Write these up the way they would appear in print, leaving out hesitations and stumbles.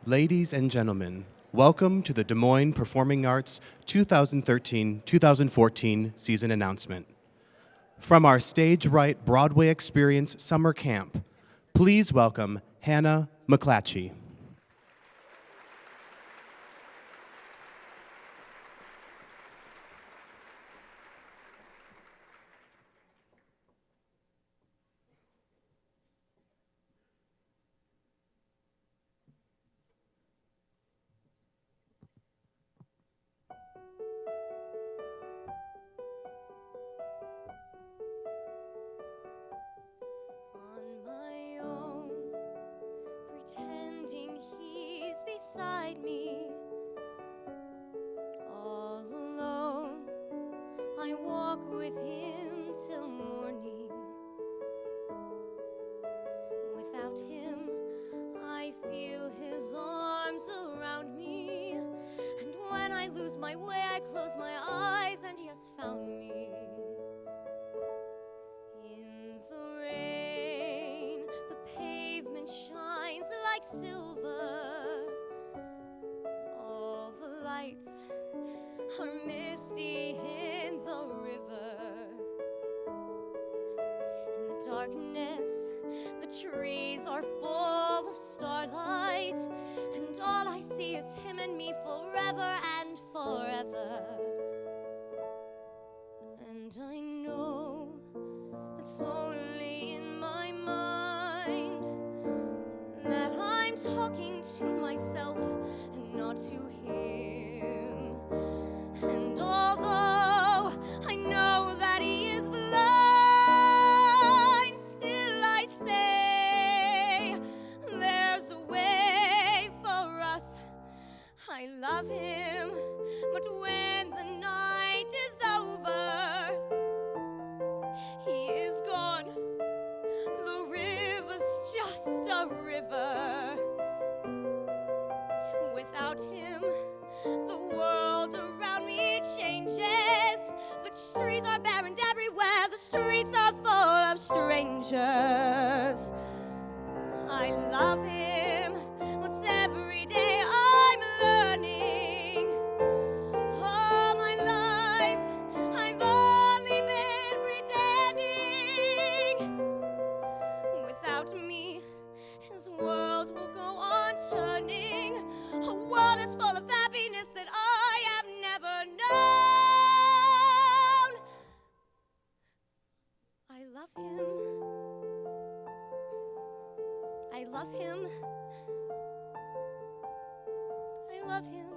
Ladies and gentlemen, welcome to the Des Moines Performing Arts 2013-2014 season announcement. From our Stage Right Broadway Experience Summer Camp, please welcome Hannah McClatchy. On my own, pretending he's beside me. All alone, I walk with him till morning. Without him, I feel his arms around me. And when I lose my way, I close my eyes and he has found me. In the rain, the pavement shines like silver. All the lights are misty in the river. In the darkness, the trees are full of starlight, and all I see is him and me forever and forever. And I know it's only in my mind that I'm talking to myself and not to him. And although I know that he is blind, still I say there's a way for us. I love him, but when the night is over, he is gone. The river's just a river. Without him, the world around me changes. The streets are barren everywhere. The streets are full of strangers. I love him, but every day I'm learning. All my life, I've only been pretending. Without me, his world will go on turning. A world that's full of happiness that I have never known. I love him. I love him. I love him,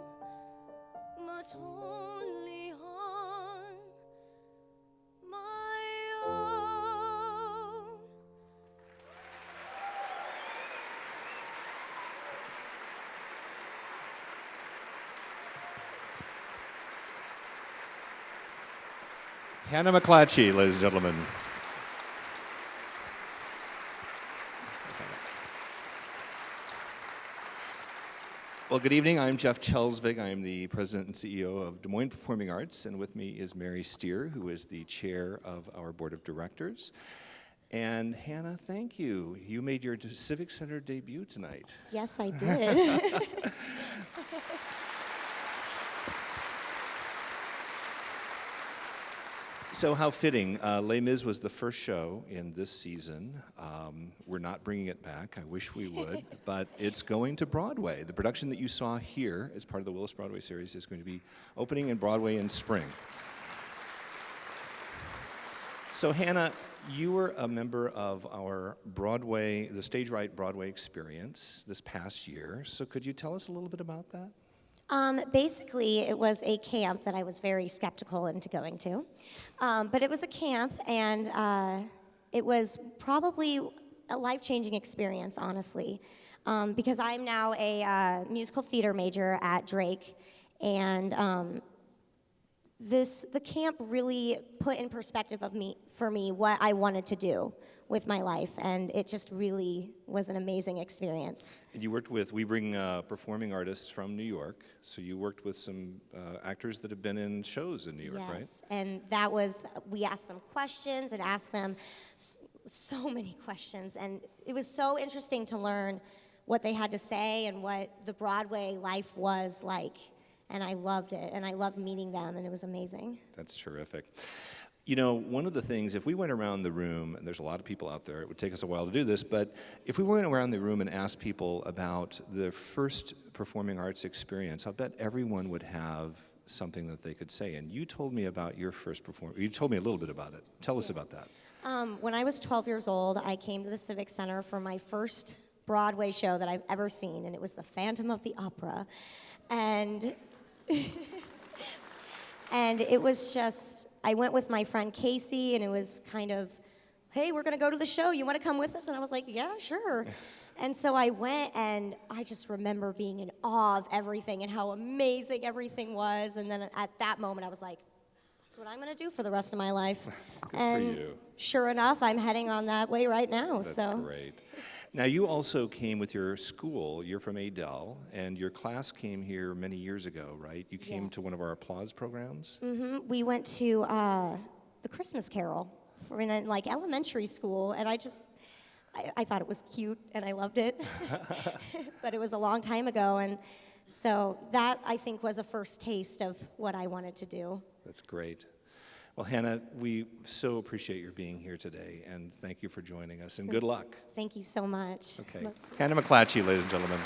but only on my own. Hannah McClatchy, ladies and gentlemen. Well, good evening. I'm Jeff Chelsvig. I'm the president and CEO of Des Moines Performing Arts, and with me is Mary Steer, who is the chair of our board of directors. And Hannah, thank you. You made your Civic Center debut tonight. Yes, I did. So how fitting. Les Mis was the first show in this season. We're not bringing it back. I wish we would. But it's going to Broadway. The production that you saw here as part of the Willis Broadway series is going to be opening in Broadway in spring. So Hannah, you were a member of our Broadway, the Stage Right Broadway experience this past year. So could you tell us a little bit about that? Basically, it was a camp that I was very skeptical into going to. But it was a camp, and it was probably a life-changing experience, honestly, because I'm now a musical theater major at Drake, and the camp really put in perspective for me what I wanted to do with my life, and it just really was an amazing experience. And you worked with, we bring performing artists from New York, so you worked with some actors that have been in shows in New York, right? Yes, and that was, we asked them questions and asked them so many questions, and it was so interesting to learn what they had to say and what the Broadway life was like. And I loved it, and I loved meeting them, and it was amazing. That's terrific. You know, one of the things, if we went around the room, and there's a lot of people out there, it would take us a while to do this, but if we went around the room and asked people about their first performing arts experience, I bet everyone would have something that they could say. And you told me about your first performance. You told me a little bit about it. Tell us about that. When I was 12 years old, I came to the Civic Center for my first Broadway show that I've ever seen, and it was The Phantom of the Opera. And and it was just, I went with my friend Casey, and it was kind of, hey, we're going to go to the show. You want to come with us? And I was like, yeah, sure. And so I went, and I just remember being in awe of everything and how amazing everything was. And then at that moment, I was like, that's what I'm going to do for the rest of my life. Good and for you. Sure enough, I'm heading on that way right now. That's great. Now, you also came with your school. You're from Adel, and your class came here many years ago, right? You came to Yes. one of our applause programs? We went to the Christmas Carol in like elementary school, and I thought it was cute, and I loved it. But it was a long time ago, and so that, I think, was a first taste of what I wanted to do. That's great. Well, Hannah, we so appreciate your being here today, and thank you for joining us, and good luck. Thank you so much. Okay. Hannah McClatchy, ladies and gentlemen.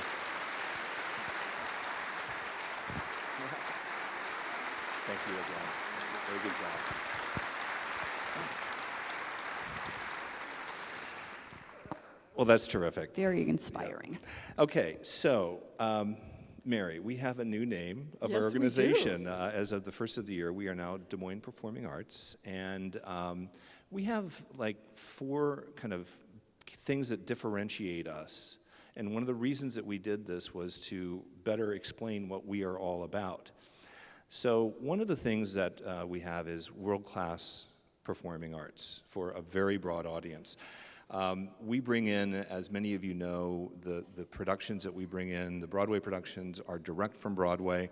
Thank you again. Very good job. Well, that's terrific. Very inspiring. Okay, so Mary, we have a new name of our Yes, we do. organization. As of the first of the year, we are now Des Moines Performing Arts, and we have like 4 kind of things that differentiate us. And one of the reasons that we did this was to better explain what we are all about. So one of the things that we have is world-class performing arts for a very broad audience. We bring in, as many of you know, the productions that we bring in, the Broadway productions are direct from Broadway.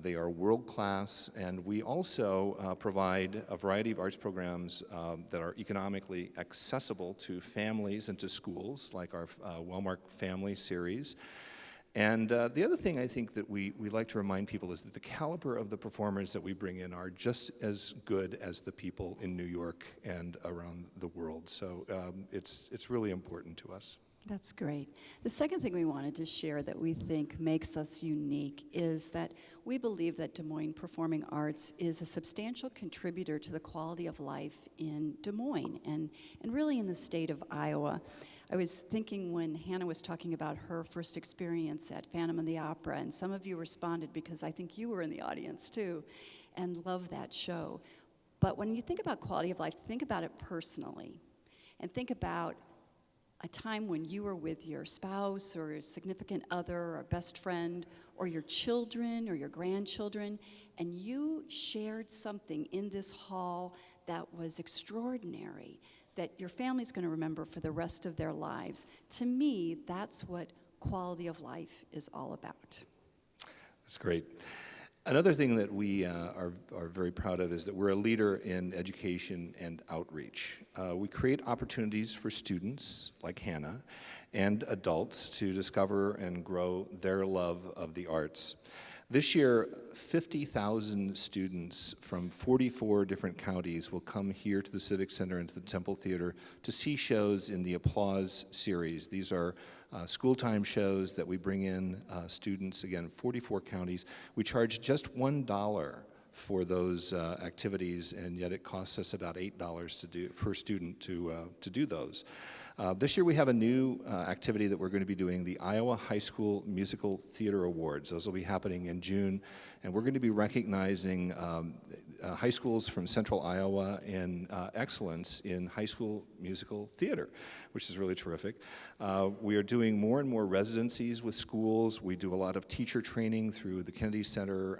They are world-class, and we also provide a variety of arts programs that are economically accessible to families and to schools, like our Wellmark Family Series. And the other thing I think that we like to remind people is that the caliber of the performers that we bring in are just as good as the people in New York and around the world. So it's really important to us. That's great. The second thing we wanted to share that we think makes us unique is that we believe that Des Moines Performing Arts is a substantial contributor to the quality of life in Des Moines and really in the state of Iowa. I was thinking when Hannah was talking about her first experience at Phantom of the Opera, and some of you responded because I think you were in the audience too, and loved that show. But when you think about quality of life, think about it personally, and think about a time when you were with your spouse or your significant other or best friend or your children or your grandchildren, and you shared something in this hall that was extraordinary, that your family's going to remember for the rest of their lives. To me, that's what quality of life is all about. That's great. Another thing that we are very proud of is that we're a leader in education and outreach. We create opportunities for students like Hannah and adults to discover and grow their love of the arts. This year, 50,000 students from 44 different counties will come here to the Civic Center and to the Temple Theater to see shows in the Applause series. These are school-time shows that we bring in students, again, 44 counties. We charge just $1 for those activities, and yet it costs us about $8 per student to do those. This year we have a new activity that we're going to be doing, the Iowa High School Musical Theater Awards. Those will be happening in June, and we're going to be recognizing high schools from central Iowa in excellence in high school musical theater, which is really terrific. We are doing more and more residencies with schools. We do a lot of teacher training through the Kennedy Center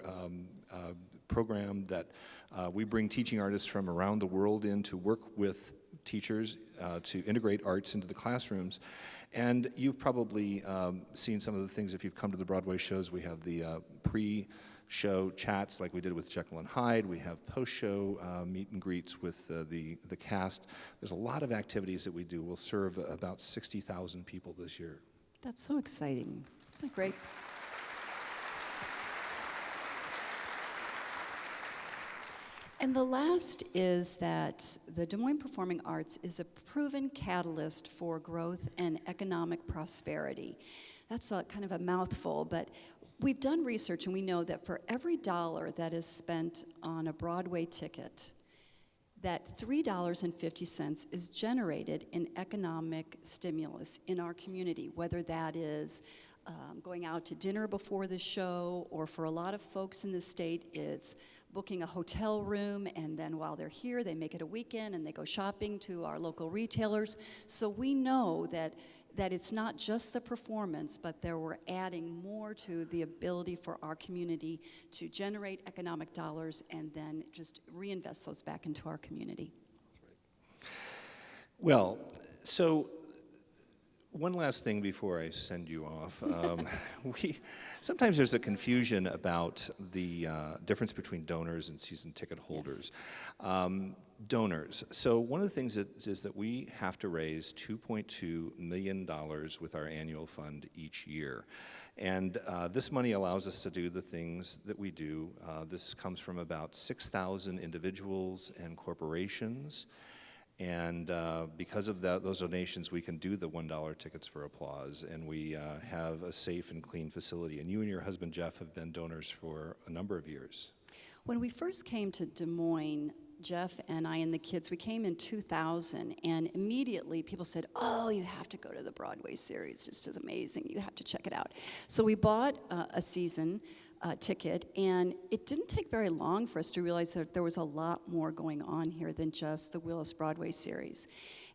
program that we bring teaching artists from around the world in to work with teachers to integrate arts into the classrooms. And you've probably seen some of the things if you've come to the Broadway shows. We have the pre-show chats like we did with Jekyll and Hyde. We have post-show meet and greets with the cast. There's a lot of activities that we do. We'll serve about 60,000 people this year. That's so exciting. Isn't that great? And the last is that the Des Moines Performing Arts is a proven catalyst for growth and economic prosperity. That's a kind of a mouthful, but we've done research and we know that for every dollar that is spent on a Broadway ticket, that $3.50 is generated in economic stimulus in our community, whether that is going out to dinner before the show, or for a lot of folks in the state, it's booking a hotel room, and then while they're here, they make it a weekend and they go shopping to our local retailers. So we know that it's not just the performance, but that we're adding more to the ability for our community to generate economic dollars and then just reinvest those back into our community. Well, so one last thing before I send you off. Sometimes there's a confusion about the difference between donors and season ticket holders. Yes. Donors. So one of the things is that we have to raise $2.2 million with our annual fund each year. And this money allows us to do the things that we do. This comes from about 6,000 individuals and corporations. And because of those donations, we can do the $1 tickets for applause, and we have a safe and clean facility. And you and your husband, Jeff, have been donors for a number of years. When we first came to Des Moines, Jeff and I and the kids, we came in 2000, and immediately people said, oh, you have to go to the Broadway series. It's just amazing. You have to check it out. So we bought a season ticket, and it didn't take very long for us to realize that there was a lot more going on here than just the Willis Broadway series.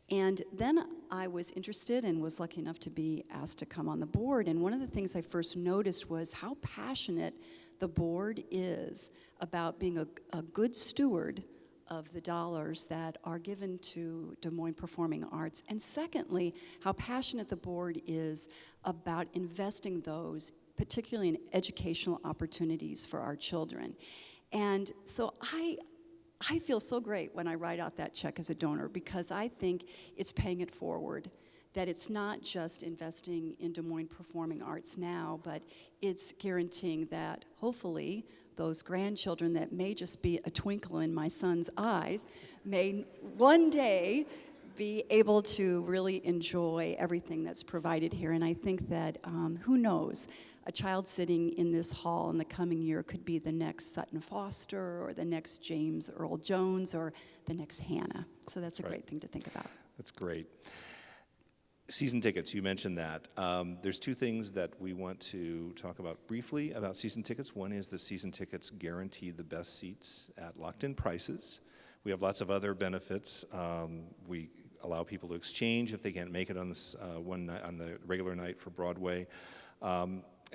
And then I was interested and was lucky enough to be asked to come on the board, and one of the things I first noticed was how passionate the board is about being a good steward of the dollars that are given to Des Moines Performing Arts, and secondly, how passionate the board is about investing those, particularly in educational opportunities for our children. And so I feel so great when I write out that check as a donor, because I think it's paying it forward, that it's not just investing in Des Moines Performing Arts now, but it's guaranteeing that hopefully those grandchildren that may just be a twinkle in my son's eyes may one day be able to really enjoy everything that's provided here. And I think that, who knows, a child sitting in this hall in the coming year could be the next Sutton Foster, or the next James Earl Jones, or the next Hannah. So that's a great thing to think about. That's great. Season tickets, you mentioned that. There's two things that we want to talk about briefly about season tickets. One is the season tickets guarantee the best seats at locked-in prices. We have lots of other benefits. We allow people to exchange if they can't make it on this one night, on the regular night for Broadway.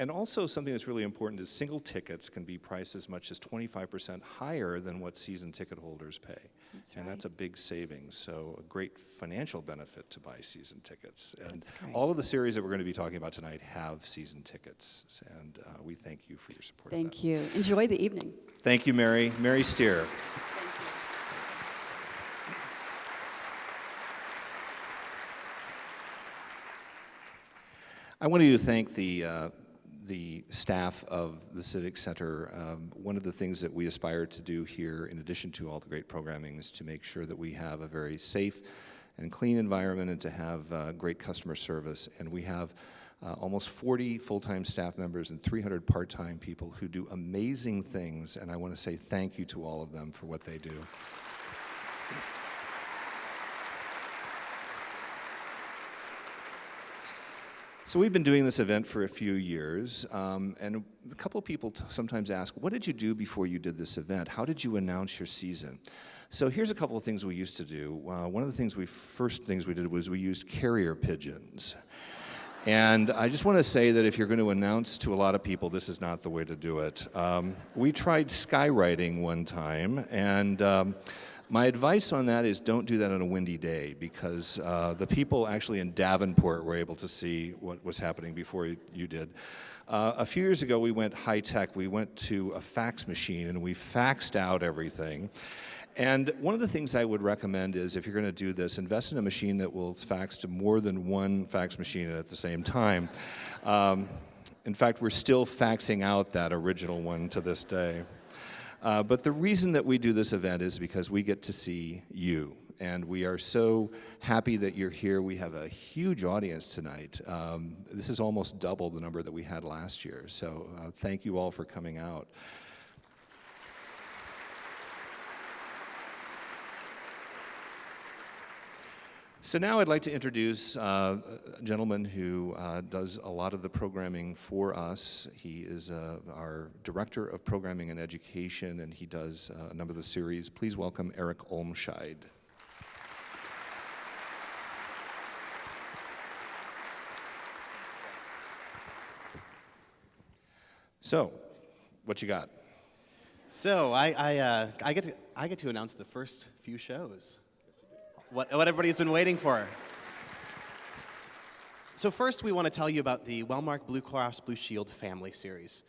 And also something that's really important is single tickets can be priced as much as 25% higher than what season ticket holders pay. That's and right. that's a big savings, so a great financial benefit to buy season tickets. And That's great. all of the series that we're going to be talking about tonight have season tickets, and we thank you for your support. Thank you. Enjoy the evening. Thank you, Mary. Mary Steer. I want to thank the staff of the Civic Center. One of the things that we aspire to do here, in addition to all the great programming, is to make sure that we have a very safe and clean environment and to have great customer service. And we have almost 40 full-time staff members and 300 part-time people who do amazing things, and I want to say thank you to all of them for what they do. So we've been doing this event for a few years, and a couple of people sometimes ask, what did you do before you did this event? How did you announce your season? So here's a couple of things we used to do. One of the first things we did was we used carrier pigeons. And I just want to say that if you're going to announce to a lot of people, this is not the way to do it. We tried skywriting one time, and my advice on that is don't do that on a windy day, because the people actually in Davenport were able to see what was happening before you did. A few years ago, we went high-tech. We went to a fax machine, and we faxed out everything. And one of the things I would recommend is if you're going to do this, invest in a machine that will fax to more than one fax machine at the same time. In fact, we're still faxing out that original one to this day. But the reason that we do this event is because we get to see you. And we are so happy that you're here. We have a huge audience tonight. This is almost double the number that we had last year. So thank you all for coming out. So now I'd like to introduce a gentleman who does a lot of the programming for us. He is our Director of Programming and Education, and he does a number of the series. Please welcome Eric Olmscheid. So, what you got? So I get to announce the first few shows. What everybody's been waiting for. So first, we want to tell you about the Wellmark Blue Cross Blue Shield Family Series.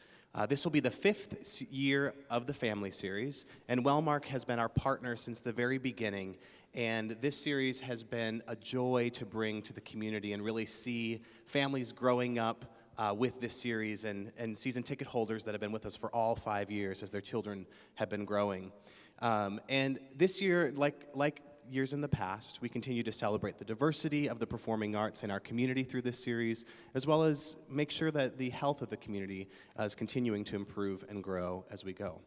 This will be the 5th year of the Family Series, and Wellmark has been our partner since the very beginning. And this series has been a joy to bring to the community and really see families growing up with this series and season ticket holders that have been with us for all 5 years as their children have been growing. And this year, like years in the past, we continue to celebrate the diversity of the performing arts in our community through this series, as well as make sure that the health of the community is continuing to improve and grow as we go.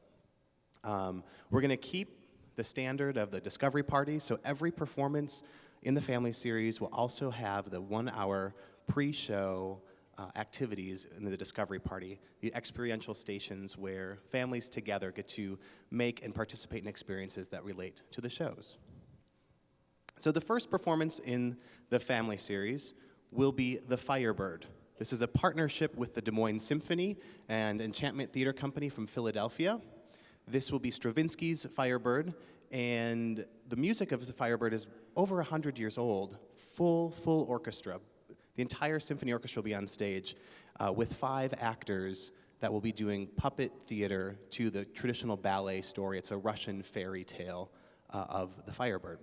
We're going to keep the standard of the Discovery Party, so every performance in the Family Series will also have the 1-hour pre-show activities in the Discovery Party, the experiential stations where families together get to make and participate in experiences that relate to the shows. So the first performance in the Family Series will be The Firebird. This is a partnership with the Des Moines Symphony and Enchantment Theater Company from Philadelphia. This will be Stravinsky's Firebird, and the music of the Firebird is over 100 years old, full orchestra. The entire symphony orchestra will be on stage with 5 actors that will be doing puppet theater to the traditional ballet story. It's a Russian fairy tale of the Firebird.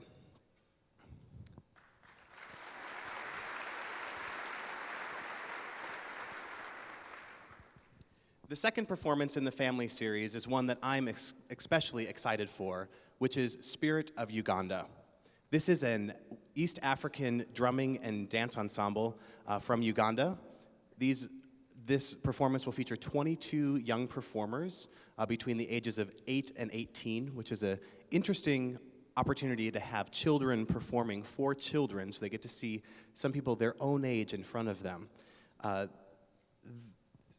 The second performance in the Family Series is one that I'm especially excited for, which is Spirit of Uganda. This is an East African drumming and dance ensemble from Uganda. This performance will feature 22 young performers between the ages of 8 and 18, which is an interesting opportunity to have children performing for children, so they get to see some people their own age in front of them.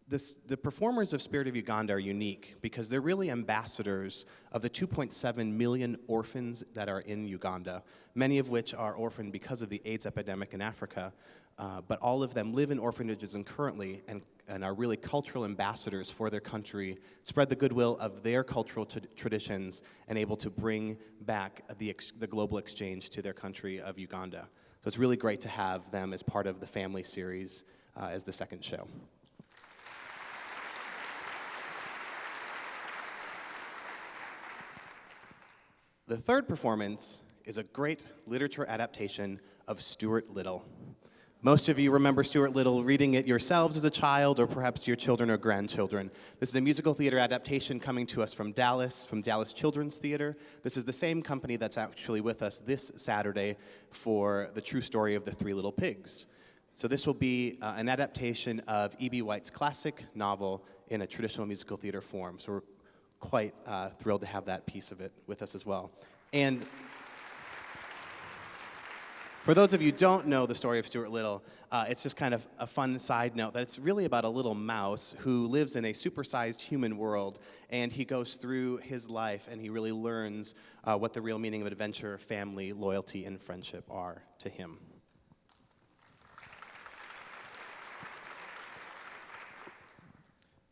The performers of Spirit of Uganda are unique because they're really ambassadors of the 2.7 million orphans that are in Uganda, many of which are orphaned because of the AIDS epidemic in Africa, but all of them live in orphanages and currently and are really cultural ambassadors for their country, spread the goodwill of their cultural traditions, and able to bring back the global exchange to their country of Uganda. So it's really great to have them as part of the Family Series as the second show. The third performance is a great literature adaptation of Stuart Little. Most of you remember Stuart Little reading it yourselves as a child, or perhaps your children or grandchildren. This is a musical theater adaptation coming to us from Dallas Children's Theater. This is the same company that's actually with us this Saturday for the true story of the Three Little Pigs. So this will be an adaptation of E.B. White's classic novel in a traditional musical theater form. So we're quite thrilled to have that piece of it with us as well. And for those of you who don't know the story of Stuart Little, it's just kind of a fun side note that it's really about a little mouse who lives in a supersized human world, and he goes through his life and he really learns what the real meaning of adventure, family, loyalty, and friendship are to him.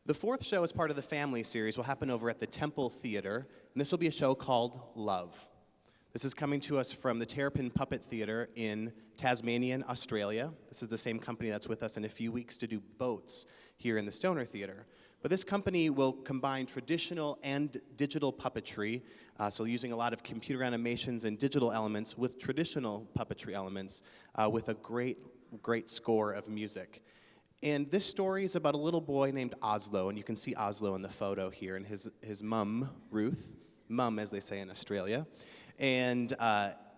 The fourth show as part of the Family Series will happen over at the Temple Theater, and this will be a show called Love. This is coming to us from the Terrapin Puppet Theater in Tasmania, Australia. This is the same company that's with us in a few weeks to do Boats here in the Stoner Theater. But this company will combine traditional and digital puppetry, so using a lot of computer animations and digital elements with traditional puppetry elements with a great score of music. And this story is about a little boy named Oslo, and you can see Oslo in the photo here, and his mum, Ruth, mum as they say in Australia. And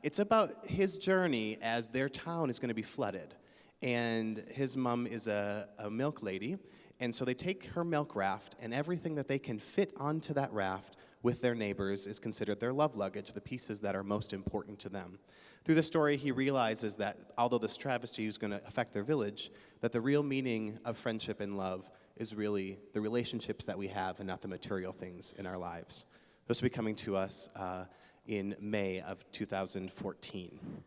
it's about his journey as their town is going to be flooded. And his mum is a milk lady, and so they take her milk raft, and everything that they can fit onto that raft with their neighbors is considered their love luggage, the pieces that are most important to them. Through the story, he realizes that although this travesty is going to affect their village, that the real meaning of friendship and love is really the relationships that we have and not the material things in our lives. This will be coming to us in May of 2014.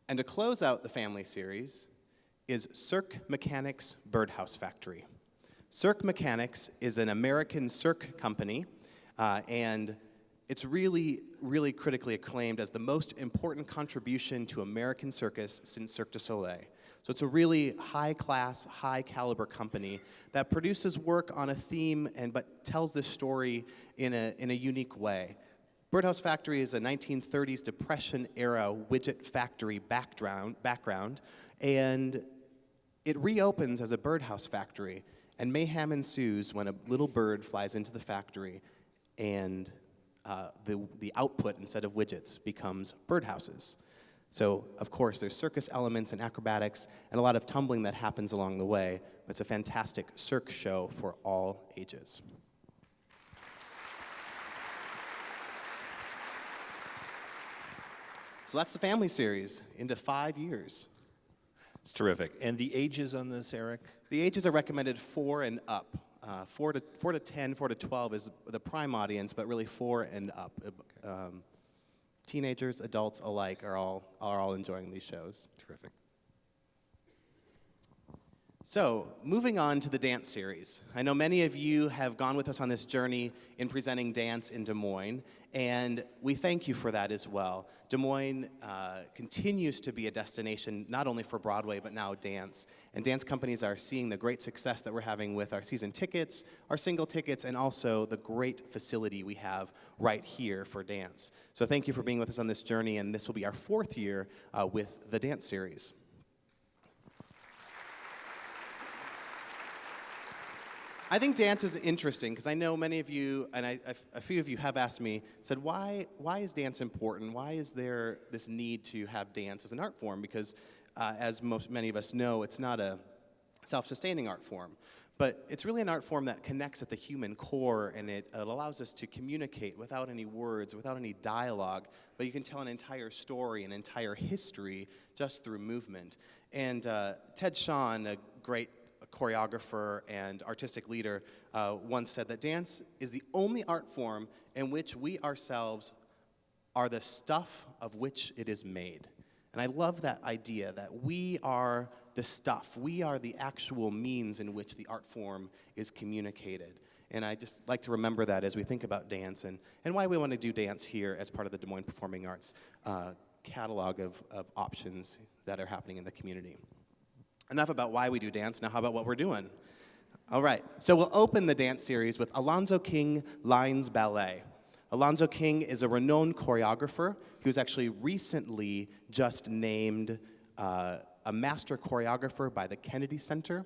And to close out the family series is Cirque Mechanics Birdhouse Factory. Cirque Mechanics is an American Cirque company, and it's really, really critically acclaimed as the most important contribution to American circus since Cirque du Soleil. So it's a really high-class, high-caliber company that produces work on a theme but tells this story in a unique way. Birdhouse Factory is a 1930s Depression-era widget factory background, and it reopens as a birdhouse factory, and mayhem ensues when a little bird flies into the factory, and the output, instead of widgets, becomes birdhouses. So, of course, there's circus elements and acrobatics and a lot of tumbling that happens along the way. It's a fantastic Cirque show for all ages. So that's the family series into 5 years. It's terrific. And the ages on this, Eric? The ages are recommended 4 and up. 4 to 10, 4 to 12 is the prime audience, but really 4 and up. Teenagers, adults alike are all enjoying these shows. Terrific. So, moving on to the dance series. I know many of you have gone with us on this journey in presenting dance in Des Moines, and we thank you for that as well. Des Moines continues to be a destination not only for Broadway, but now dance. And dance companies are seeing the great success that we're having with our season tickets, our single tickets, and also the great facility we have right here for dance. So thank you for being with us on this journey, and this will be our 4th year with the dance series. I think dance is interesting because I know many of you, and a few of you have asked me, said, why is dance important? Why is there this need to have dance as an art form? Because as many of us know, it's not a self-sustaining art form. But it's really an art form that connects at the human core, and it allows us to communicate without any words, without any dialogue, but you can tell an entire story, an entire history, just through movement. And Ted Shawn, a great choreographer and artistic leader, once said that dance is the only art form in which we ourselves are the stuff of which it is made. And I love that idea that we are the stuff. We are the actual means in which the art form is communicated. And I just like to remember that as we think about dance and why we want to do dance here as part of the Des Moines Performing Arts catalog of options that are happening in the community. Enough about why we do dance, now how about what we're doing? All right, so we'll open the dance series with Alonzo King Lines Ballet. Alonzo King is a renowned choreographer. He was actually recently just named a master choreographer by the Kennedy Center.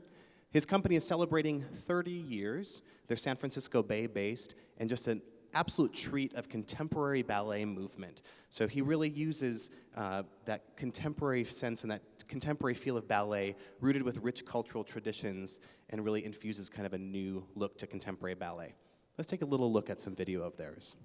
His company is celebrating 30 years. They're San Francisco Bay based, and just an absolute treat of contemporary ballet movement. So he really uses that contemporary sense and that contemporary feel of ballet rooted with rich cultural traditions and really infuses kind of a new look to contemporary ballet. Let's take a little look at some video of theirs.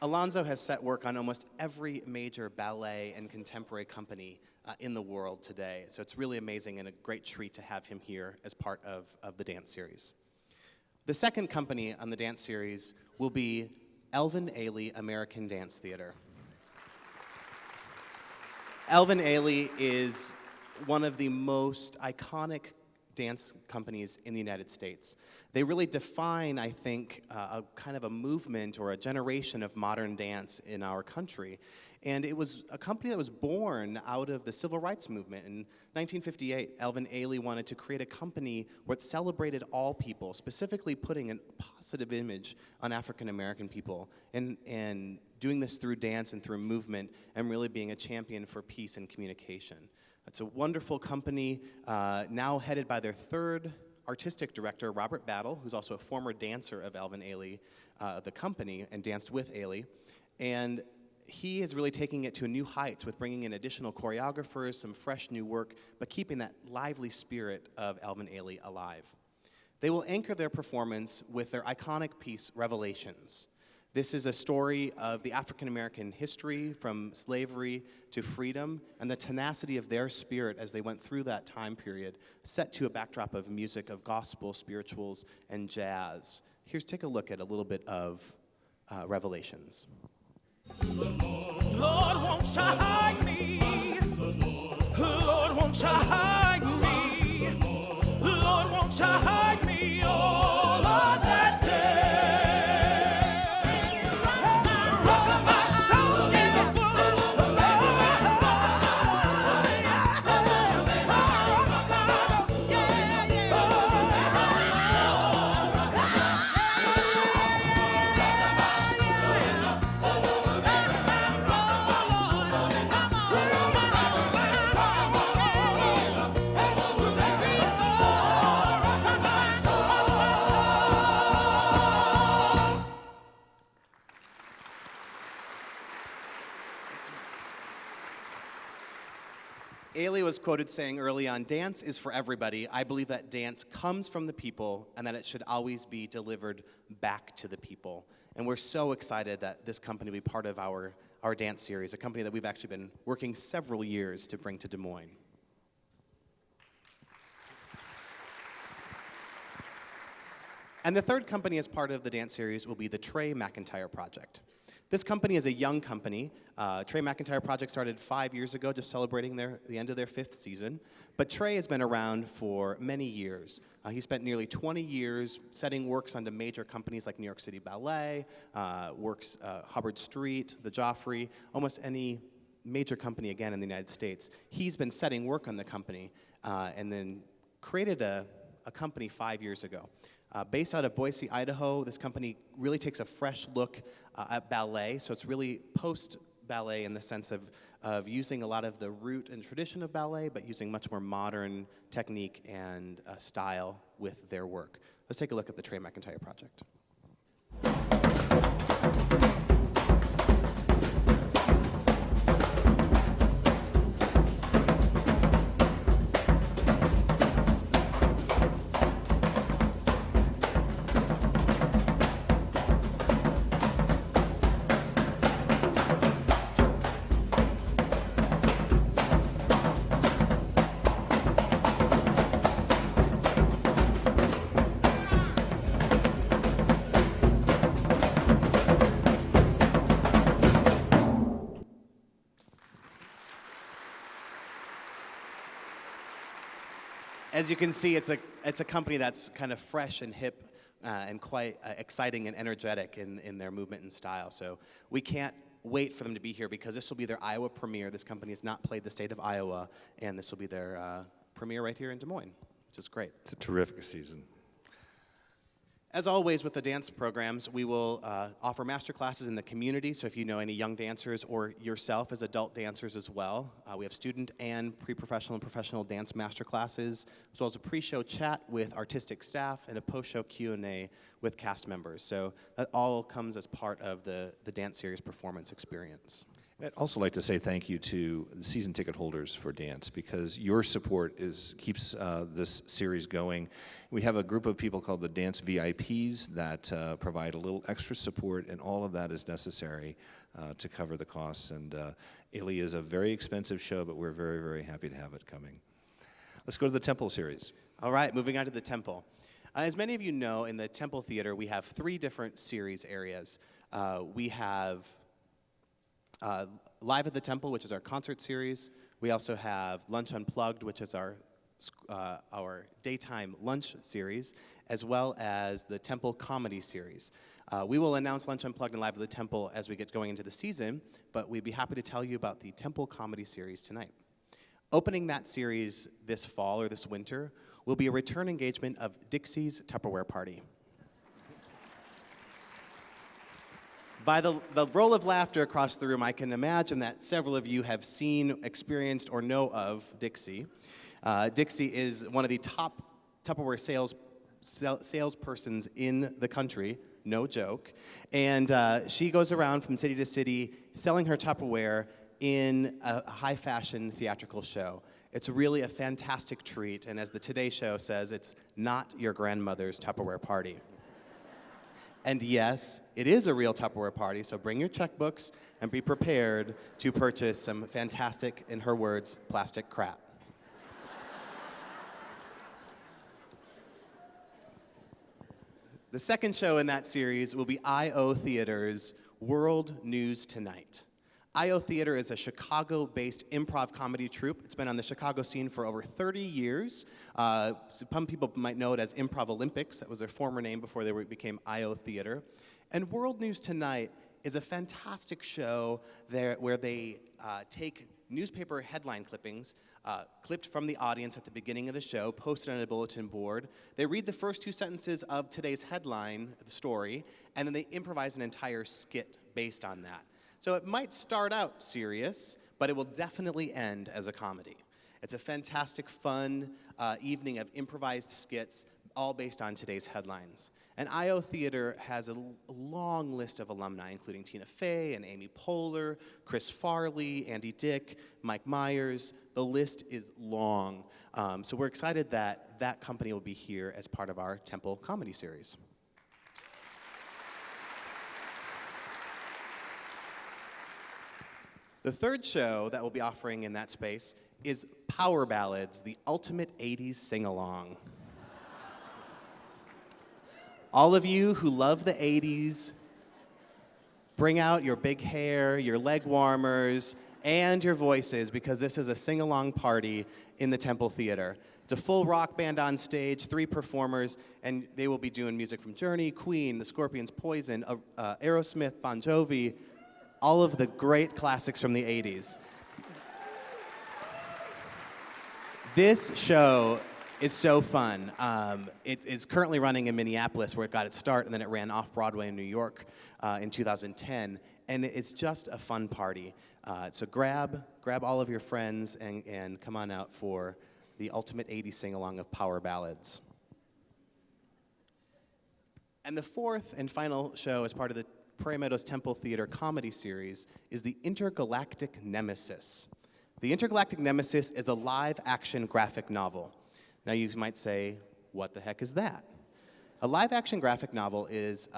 Alonzo has set work on almost every major ballet and contemporary company in the world today. So it's really amazing and a great treat to have him here as part of the dance series. The second company on the dance series will be Elvin Ailey American Dance Theater. Elvin Ailey is one of the most iconic dance companies in the United States. They really define, I think, a kind of a movement or a generation of modern dance in our country. And it was a company that was born out of the civil rights movement. In 1958, Elvin Ailey wanted to create a company where it celebrated all people, specifically putting a positive image on African American people, and doing this through dance and through movement, and really being a champion for peace and communication. It's a wonderful company, now headed by their third artistic director, Robert Battle, who's also a former dancer of Elvin Ailey, the company, and danced with Ailey. And he is really taking it to new heights with bringing in additional choreographers, some fresh new work, but keeping that lively spirit of Elvin Ailey alive. They will anchor their performance with their iconic piece, Revelations. This is a story of the African American history from slavery to freedom and the tenacity of their spirit as they went through that time period, set to a backdrop of music, of gospel, spirituals, and jazz. Take a look at a little bit of Revelations. Lord, won't you hide me? Lord, won't you hide me? Lord, won't you hide me all of that day? Rock my soul in the book. Ailey was quoted saying early on, "Dance is for everybody. I believe that dance comes from the people and that it should always be delivered back to the people." And we're so excited that this company will be part of our dance series, a company that we've actually been working several years to bring to Des Moines. And the third company as part of the dance series will be the Trey McIntyre Project. This company is a young company. Trey McIntyre Project started 5 years ago, just celebrating the end of their 5th season. But Trey has been around for many years. He spent nearly 20 years setting works onto major companies like New York City Ballet, Hubbard Street, the Joffrey, almost any major company again in the United States. He's been setting work on the company and then created a company 5 years ago. Based out of Boise, Idaho, this company really takes a fresh look at ballet. So it's really post-ballet in the sense of using a lot of the root and tradition of ballet, but using much more modern technique and style with their work. Let's take a look at the Trey McIntyre Project. As you can see, it's a company that's kind of fresh and hip and quite exciting and energetic in their movement and style. So we can't wait for them to be here because this will be their Iowa premiere. This company has not played the state of Iowa, and this will be their premiere right here in Des Moines, which is great. It's a terrific season. As always with the dance programs, we will offer master classes in the community, so if you know any young dancers or yourself as adult dancers as well, we have student and pre-professional and professional dance master classes, as well as a pre-show chat with artistic staff and a post-show Q&A with cast members. So that all comes as part of the dance series performance experience. I'd also like to say thank you to the season ticket holders for dance, because your support keeps this series going. We have a group of people called the Dance VIPs that provide a little extra support, and all of that is necessary to cover the costs. And Illy is a very expensive show, but we're very, very happy to have it coming. Let's go to the Temple series. All right, moving on to the Temple. As many of you know, in the Temple Theater, we have 3 different series areas. We have Live at the Temple, which is our concert series. We also have Lunch Unplugged, which is our daytime lunch series, as well as the Temple Comedy series. We will announce Lunch Unplugged and Live at the Temple as we get going into the season, but we'd be happy to tell you about the Temple Comedy series tonight. Opening that series this fall or this winter will be a return engagement of Dixie's Tupperware Party. By the roll of laughter across the room, I can imagine that several of you have seen, experienced, or know of Dixie. Dixie is one of the top Tupperware salespersons in the country, no joke. And she goes around from city to city selling her Tupperware in a high-fashion theatrical show. It's really a fantastic treat, and as the Today Show says, it's not your grandmother's Tupperware party. And yes, it is a real Tupperware party, so bring your checkbooks and be prepared to purchase some fantastic, in her words, plastic crap. The second show in that series will be I.O. Theater's World News Tonight. I.O. Theater is a Chicago-based improv comedy troupe. It's been on the Chicago scene for over 30 years. Some people might know it as Improv Olympics. That was their former name before they became I.O. Theater. And World News Tonight is a fantastic show where they take newspaper headline clippings, clipped from the audience at the beginning of the show, posted on a bulletin board. They read the first 2 sentences of today's headline, the story, and then they improvise an entire skit based on that. So it might start out serious, but it will definitely end as a comedy. It's a fantastic, fun evening of improvised skits, all based on today's headlines. And I.O. Theater has a long list of alumni, including Tina Fey and Amy Poehler, Chris Farley, Andy Dick, Mike Myers. The list is long. So we're excited that that company will be here as part of our Temple Comedy series. The third show that we'll be offering in that space is Power Ballads, the ultimate 80s sing-along. All of you who love the 80s, bring out your big hair, your leg warmers, and your voices, because this is a sing-along party in the Temple Theater. It's a full rock band on stage, 3 performers, and they will be doing music from Journey, Queen, The Scorpions, Poison, Aerosmith, Bon Jovi, all of the great classics from the 80s. This show is so fun. It is currently running in Minneapolis, where it got its start, and then it ran off-Broadway in New York in 2010, and it's just a fun party. So grab all of your friends and come on out for the ultimate 80s sing-along of Power Ballads. And the fourth and final show as part of the Prairie Meadows Temple Theater comedy series is the Intergalactic Nemesis. The Intergalactic Nemesis is a live-action graphic novel. Now you might say, what the heck is that? A live-action graphic novel is,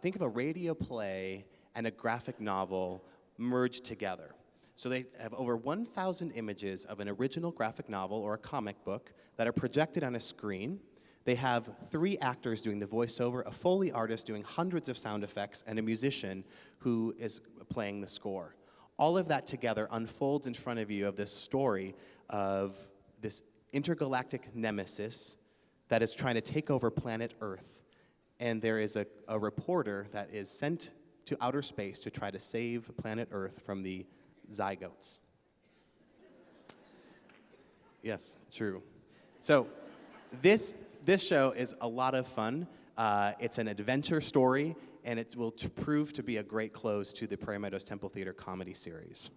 think of a radio play and a graphic novel merged together. So they have over 1,000 images of an original graphic novel or a comic book that are projected on a screen. They have 3 actors doing the voiceover, a Foley artist doing hundreds of sound effects, and a musician who is playing the score. All of that together unfolds in front of you of this story of this intergalactic nemesis that is trying to take over planet Earth. And there is a reporter that is sent to outer space to try to save planet Earth from the zygotes. Yes, true. So this show is a lot of fun. It's an adventure story, and it will prove to be a great close to the Prairie Meadows Temple Theater comedy series.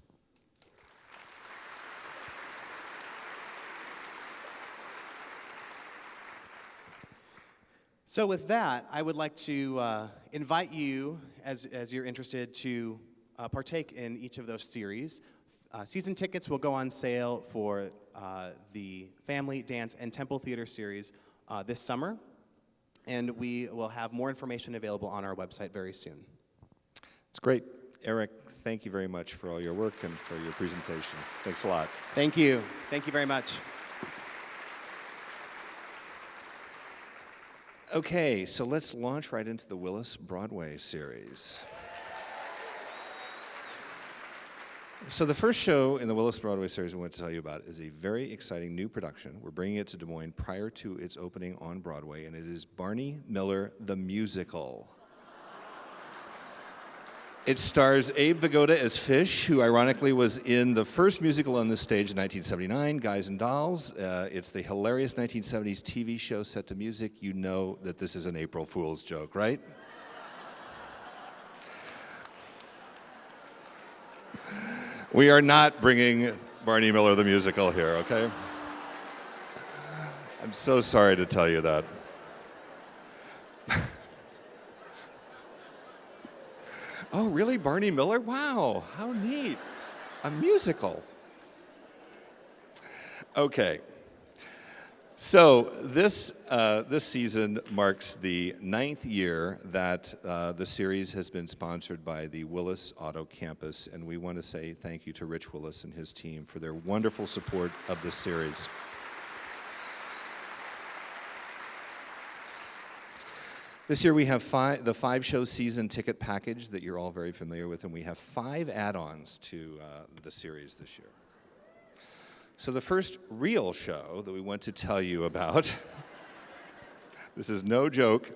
So with that, I would like to invite you, as you're interested, to partake in each of those series. Season tickets will go on sale for the Family, Dance, and Temple Theater series this summer, and we will have more information available on our website very soon. It's great. Eric, thank you very much for all your work and for your presentation. Thanks a lot. Thank you. Thank you very much. Okay, so let's launch right into the Willis Broadway series. So the first show in the Willis Broadway series I want to tell you about is a very exciting new production. We're bringing it to Des Moines prior to its opening on Broadway, and it is Barney Miller the Musical. It stars Abe Vigoda as Fish, who ironically was in the first musical on this stage in 1979, Guys and Dolls. It's the hilarious 1970s TV show set to music. You know that this is an April Fool's joke, right? We are not bringing Barney Miller the Musical here, okay? I'm so sorry to tell you that. Oh, really? Barney Miller? Wow, how neat. A musical. Okay. So this season marks the 9th year that the series has been sponsored by the Willis Auto Campus, and we want to say thank you to Rich Willis and his team for their wonderful support of this series. This year we have the 5-show season ticket package that you're all very familiar with, and we have 5 add-ons to the series this year. So the first real show that we want to tell you about, this is no joke,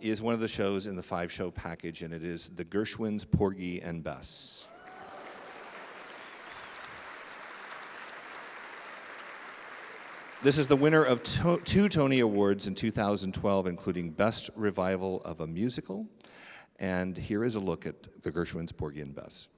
is one of the shows in the 5-show package, and it is The Gershwins, Porgy and Bess. This is the winner of 2 Tony Awards in 2012, including Best Revival of a Musical. And here is a look at The Gershwins, Porgy and Bess.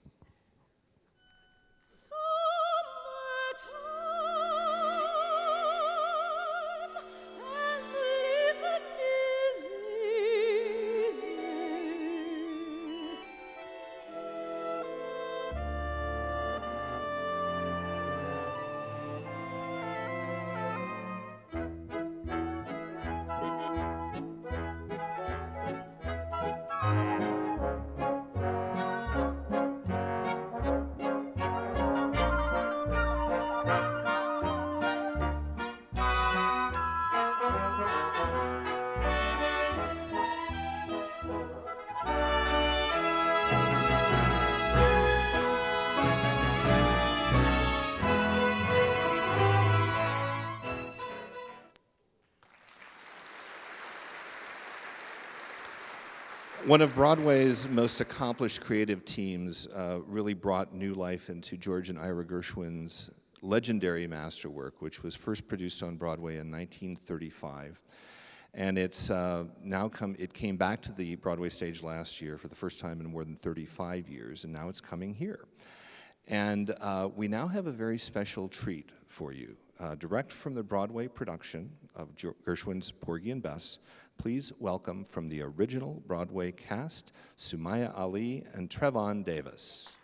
One of Broadway's most accomplished creative teams really brought new life into George and Ira Gershwin's legendary masterwork, which was first produced on Broadway in 1935. And it came back to the Broadway stage last year for the first time in more than 35 years, and now it's coming here. And we now have a very special treat for you. Direct from the Broadway production of Gershwin's Porgy and Bess, please welcome from the original Broadway cast, Sumaya Ali and Trevon Davis.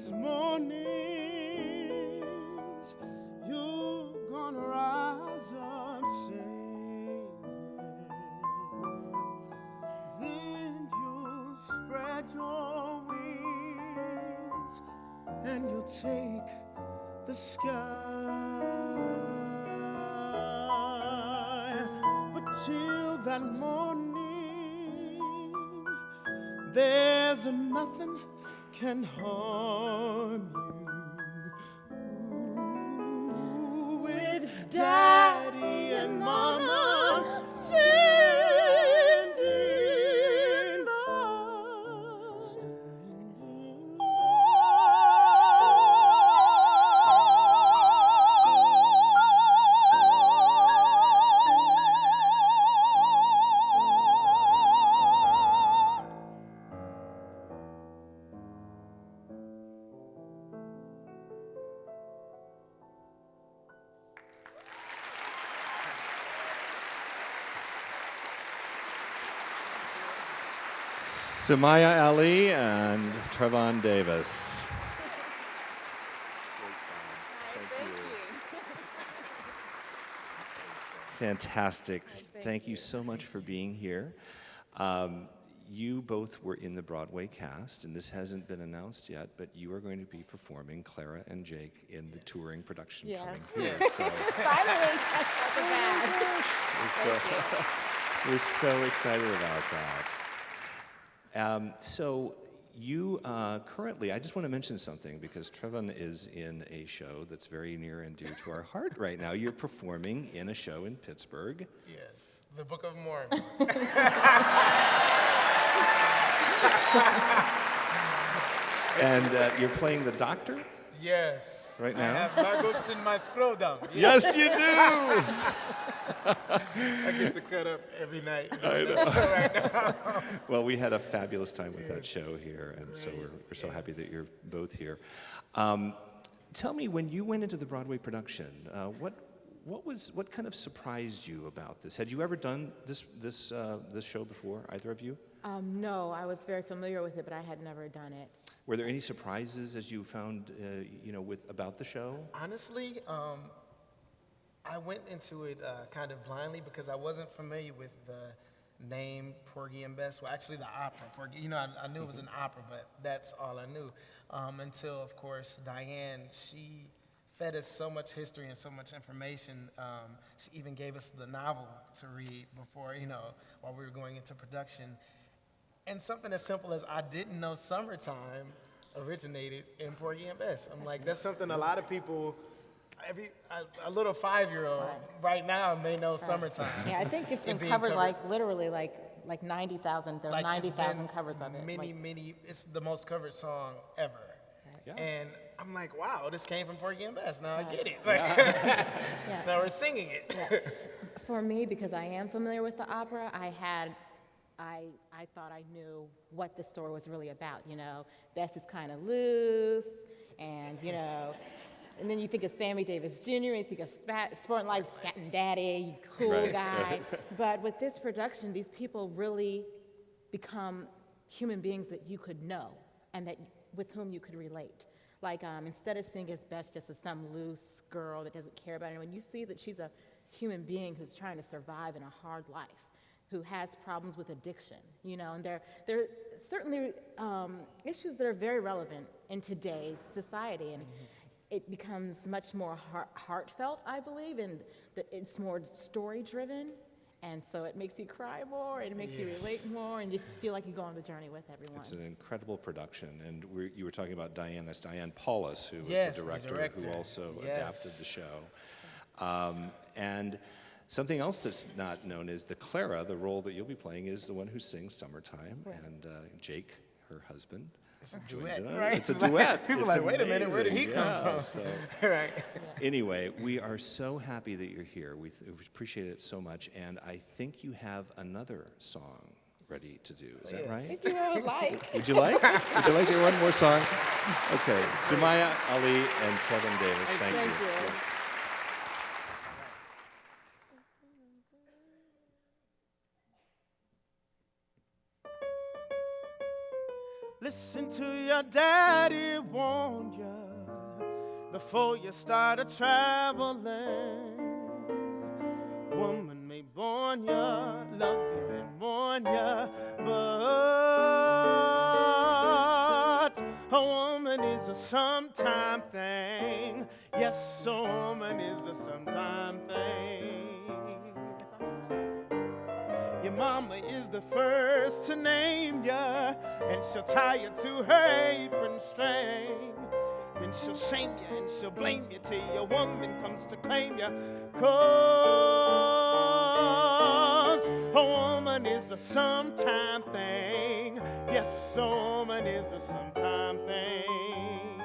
these mornings you're gonna rise up singing. Then you'll spread your wings and you'll take the sky. But till that morning, there's nothing can harm you. Ooh, with Daddy and Mama standing Samaya Ali and Trevon Davis. Fantastic. Thank you so much for being here. You both were in the Broadway cast, and this hasn't been announced yet, but you are going to be performing Clara and Jake in the touring production coming here. So Finally, that's not the bad. we're so excited about that. So you currently, I just want to mention something because Trevon is in a show that's very near and dear to our heart right now. You're performing in a show in Pittsburgh. Yes, the Book of Mormon. And you're playing the doctor? Yes. Right now? I have maggots in my scrotum. Yes, you do! I get to cut up every night. Well, we had a fabulous time with that show here, and so we're so happy that you're both here. Tell me, when you went into the Broadway production, what kind of surprised you about this? Had you ever done this show before, either of you? No, I was very familiar with it, but I had never done it. Were there any surprises as you found, about the show? Honestly, I went into it kind of blindly because I wasn't familiar with the name Porgy and Bess. Well, actually, the opera. Porgy. I knew it was an opera, but that's all I knew. Until, of course, Diane, she fed us so much history and so much information. She even gave us the novel to read before, while we were going into production. And something as simple as I didn't know Summertime originated in Porgy and Bess. I'm like, that's something a lot of people, a little 5-year-old right now may know Summertime. Yeah, I think it's been being covered literally like 90,000. There are Like, it's 90,000 been covers of it. Many, it's the most covered song ever. Yeah. And I'm like, wow, this came from Porgy and Bess. Now I get it. Now we're singing it. Yeah. For me, because I am familiar with the opera, I thought I knew what the story was really about. Bess is kind of loose, and and then you think of Sammy Davis Jr. and you think of Sporting Life, Scat and Daddy, cool guy. But with this production, these people really become human beings that you could know and with whom you could relate. Like instead of seeing as Bess just as some loose girl that doesn't care about anyone, you see that she's a human being who's trying to survive in a hard life, who has problems with addiction, and there are certainly issues that are very relevant in today's society, and it becomes much more heartfelt, I believe, and it's more story-driven, and so it makes you cry more, and it makes you relate more, and just feel like you go on the journey with everyone. It's an incredible production, and you were talking about Diane. That's Diane Paulus, who was Yes, the the director director. who also Yes. adapted the show. And something else that's not known is the Clara, the role that you'll be playing, is the one who sings Summertime, and Jake, her husband. It's a joins duet, in on it. right? It's a duet. People It's are like, wait a minute, where did he amazing. come Yeah, from? so- Right. Anyway, we are so happy that you're here. We appreciate it so much, and I think you have another song ready to do. Is that right? If you would like. Would you like? Would you like to hear one more song? Okay, Sumaya Ali and Trevon Davis. Thank you. Thank you. Yes. Listen to your daddy warn you before you start traveling. Woman may born you, love you and mourn you, but a woman is a sometime thing. Yes, a woman is a sometime thing. Your mama is the first to name ya, and she'll tie you to her apron string. Then she'll shame you and she'll blame you till your woman comes to claim you. 'Cause a woman is a sometime thing. Yes, a woman is a sometime thing.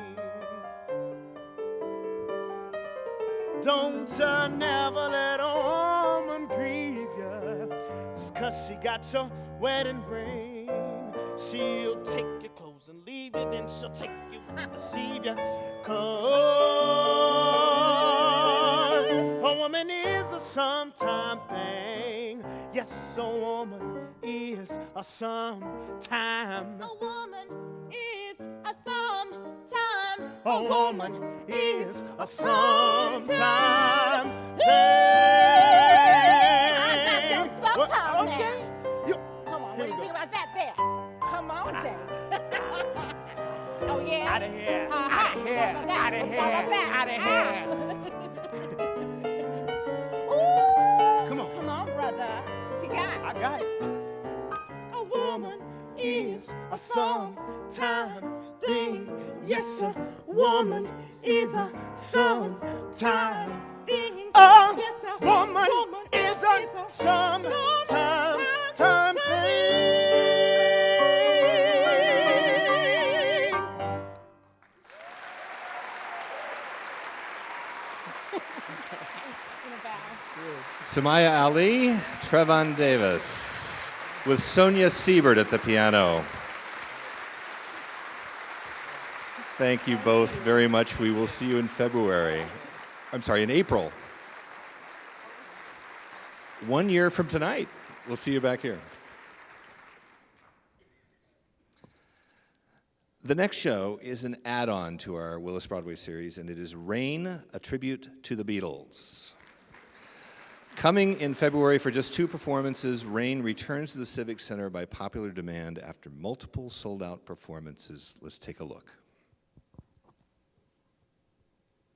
Don't you never let a woman grieve you just 'cause she got your wedding ring. She'll take your clothes and leave you, then she'll take you and deceive you. 'Cause a woman is a sometime thing. Yes, a woman is a sometime. A woman is a sometime. A woman is a sometime thing. Sometime now. Okay. You, Come on, what Here do we you go. think about that there? Come on, Jay. Oh, yeah? Outta here, Uh-huh. outta here, Let's go with that. outta Let's go here, with that. outta Ooh, Come on. come on, brother. What you got? I got it. A woman is a sometime thing. Yes, a woman is a sometime thing. A woman is a sometime thing. Samaya Ali, Trevon Davis, with Sonia Siebert at the piano. Thank you both very much. We will see you in in April. 1 year from tonight. We'll see you back here. The next show is an add-on to our Willis Broadway series, and it is Rain, a tribute to the Beatles. Coming in February for just 2 performances, Rain returns to the Civic Center by popular demand after multiple sold-out performances. Let's take a look.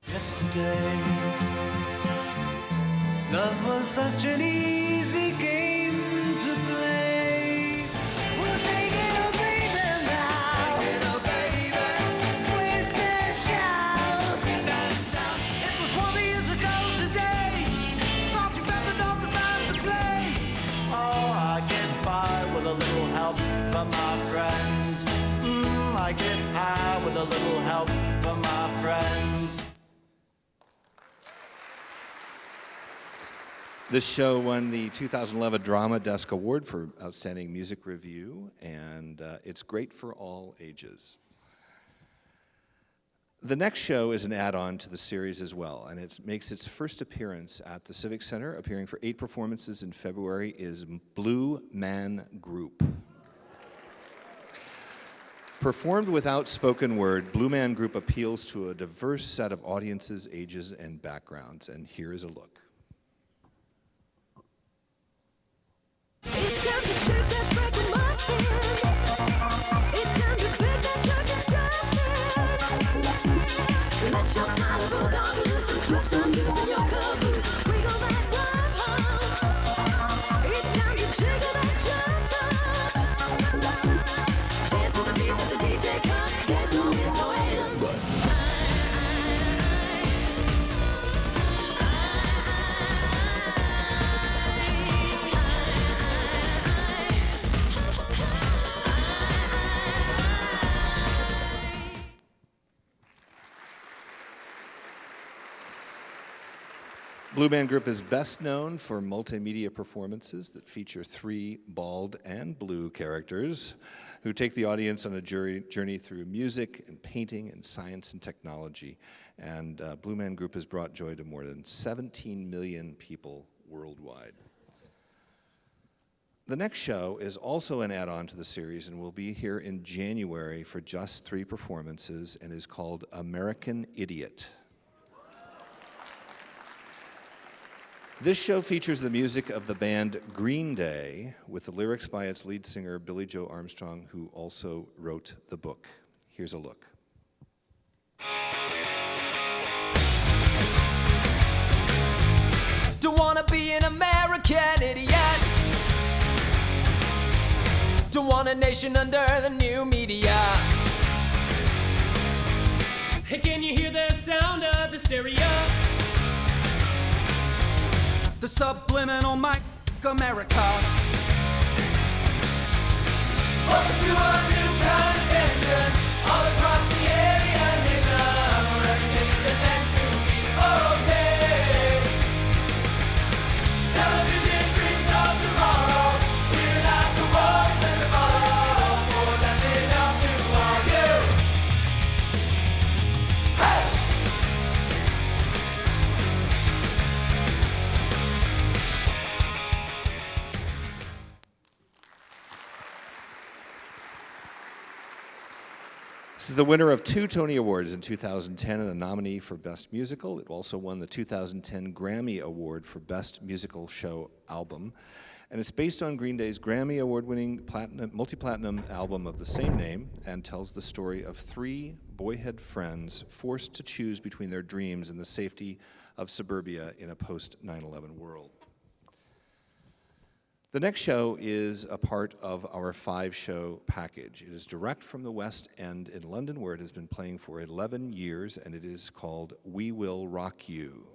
Yesterday, love was such an easy game to play. We'll shake it up, baby, now. Shake it up, baby. Twist and shout. It was 20 years ago today. Salt you pepper don't about to play. Oh, I get by with a little help from my friends. I get high with a little help from my friends. This show won the 2011 Drama Desk Award for Outstanding Music Review, and it's great for all ages. The next show is an add-on to the series as well, and it makes its first appearance at the Civic Center. Appearing for 8 performances in February is Blue Man Group. Performed without spoken word, Blue Man Group appeals to a diverse set of audiences, ages, and backgrounds, and here is a look. It's time to shake that freaking muffin. It's time to click that turkey stuffing. Let your smile go down loose and put some juice in your caboose. Sprinkle that love home. It's time to jiggle that jump. Dance to the beat that the DJ comes. There's no miss, no ends. Blue Man Group is best known for multimedia performances that feature 3 bald and blue characters who take the audience on a journey through music and painting and science and technology. And Blue Man Group has brought joy to more than 17 million people worldwide. The next show is also an add-on to the series and will be here in January for just 3 performances and is called American Idiot. This show features the music of the band Green Day with the lyrics by its lead singer Billy Joe Armstrong, who also wrote the book. Here's a look. Don't wanna be an American idiot. Don't want a nation under the new media. Hey, can you hear the sound of hysteria? The subliminal mic America. Welcome to a new kind of tension all across the alien nation, where everything is meant to be okay. Television dreams of tomorrow. We're not the ones that to follow, for that's enough to argue. Hey! This is the winner of 2 Tony Awards in 2010 and a nominee for Best Musical. It also won the 2010 Grammy Award for Best Musical Show Album. And it's based on Green Day's Grammy Award-winning multi-platinum album of the same name and tells the story of 3 boyhood friends forced to choose between their dreams and the safety of suburbia in a post-9/11 world. The next show is a part of our 5-show package. It is direct from the West End in London, where it has been playing for 11 years, and it is called We Will Rock You.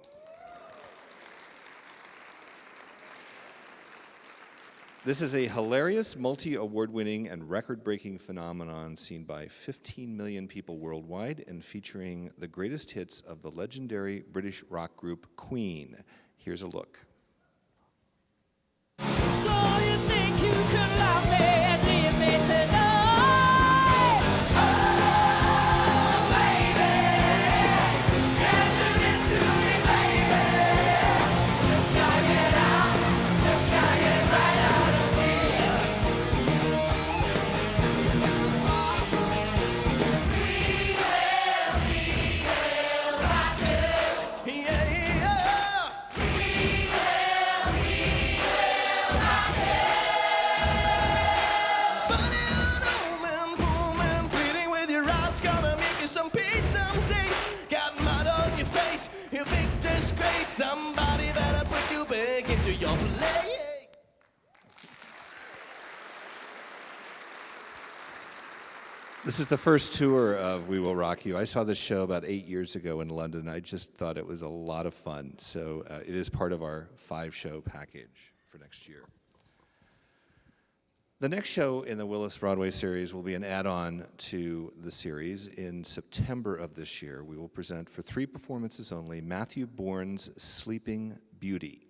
This is a hilarious, multi-award-winning, and record-breaking phenomenon seen by 15 million people worldwide and featuring the greatest hits of the legendary British rock group Queen. Here's a look. So you think you could love me and leave me tonight? Oh, baby, can't do this to me, baby. Just gotta get out, just gotta get right out of here. We will rock you. Yeah, yeah. We will rock you. Funny old man, poor man, pleading with your eyes, gonna make you some peace someday. Got mud on your face, you big disgrace. Somebody better put you back into your place. This is the first tour of We Will Rock You. I saw this show about 8 years ago in London. I just thought it was a lot of fun. So it is part of our 5-show package for next year. The next show in the Willis Broadway series will be an add-on to the series. In September of this year, we will present for 3 performances only Matthew Bourne's Sleeping Beauty.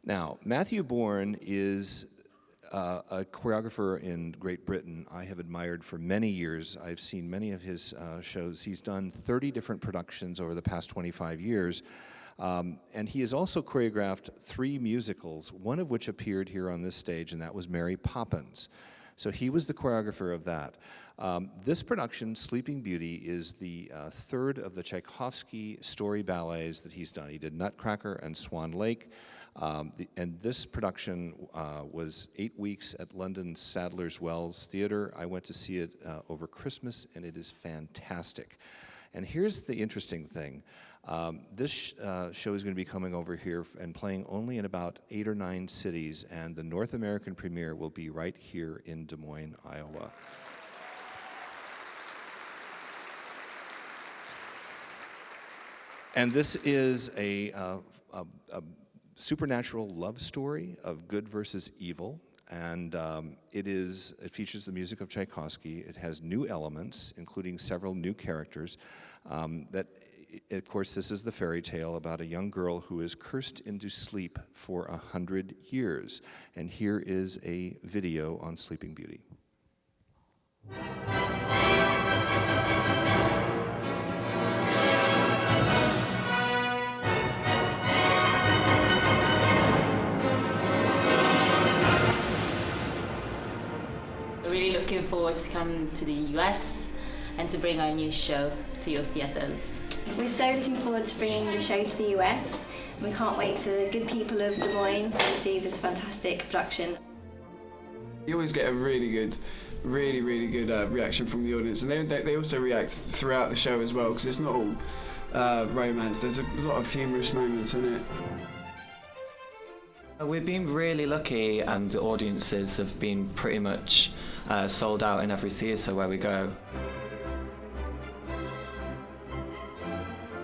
Now, Matthew Bourne is a choreographer in Great Britain I have admired for many years. I've seen many of his shows. He's done 30 different productions over the past 25 years. And he has also choreographed 3 musicals, one of which appeared here on this stage, and that was Mary Poppins. So he was the choreographer of that. This production, Sleeping Beauty, is the 3rd of the Tchaikovsky story ballets that he's done. He did Nutcracker and Swan Lake. And this production was 8 weeks at London Sadler's Wells Theatre. I went to see it over Christmas, and it is fantastic. And here's the interesting thing. This show is going to be coming over here and playing only in about 8 or 9 cities, and the North American premiere will be right here in Des Moines, Iowa. And this is a supernatural love story of good versus evil, and it features the music of Tchaikovsky. It has new elements, including several new characters. Of course, this is the fairy tale about a young girl who is cursed into sleep for 100 years. And here is a video on Sleeping Beauty. looking forward to coming to the US and to bring our new show to your theatres. We're so looking forward to bringing the show to the US. We can't wait for the good people of Des Moines to see this fantastic production. You always get a really good reaction from the audience, and they also react throughout the show as well, because it's not all romance. There's a lot of humorous moments in it. We've been really lucky, and the audiences have been pretty much sold out in every theatre where we go.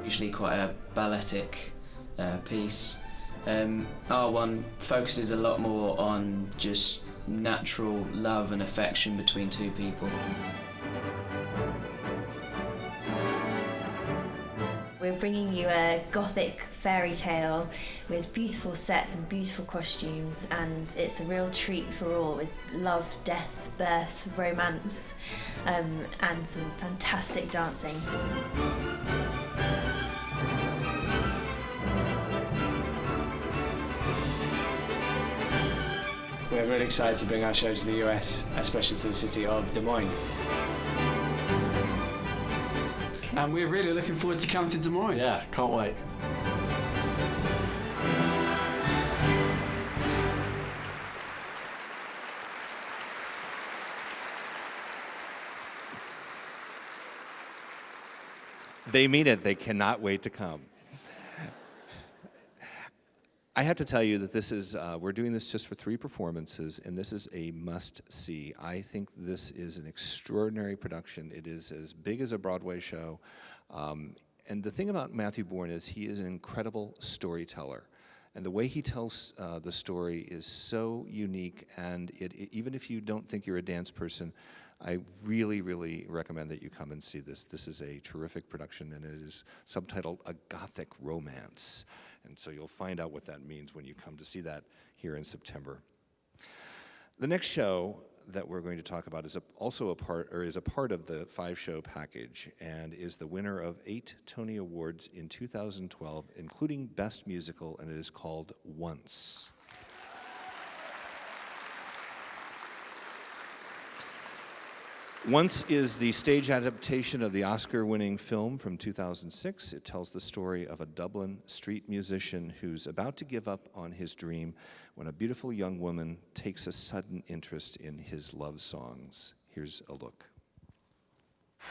Usually quite a balletic piece. Our one focuses a lot more on just natural love and affection between two people. We're bringing you a gothic fairy tale with beautiful sets and beautiful costumes, and it's a real treat for all, with love, death, birth, romance, and some fantastic dancing. We're really excited to bring our show to the US, especially to the city of Des Moines. And we're really looking forward to coming to Des Moines. Yeah, can't wait. They mean it. They cannot wait to come. I have to tell you that this is, we're doing this just for 3 performances, and this is a must-see. I think this is an extraordinary production. It is as big as a Broadway show. And the thing about Matthew Bourne is he is an incredible storyteller. And the way he tells the story is so unique, and even if you don't think you're a dance person, I really, really recommend that you come and see this. This is a terrific production, and it is subtitled A Gothic Romance. And so you'll find out what that means when you come to see that here in September. The next show that we're going to talk about is also a part of the 5-show package, and is the winner of 8 Tony Awards in 2012, including Best Musical, and it is called Once. Once is the stage adaptation of the Oscar-winning film from 2006. It tells the story of a Dublin street musician who's about to give up on his dream when a beautiful young woman takes a sudden interest in his love songs. Here's a look.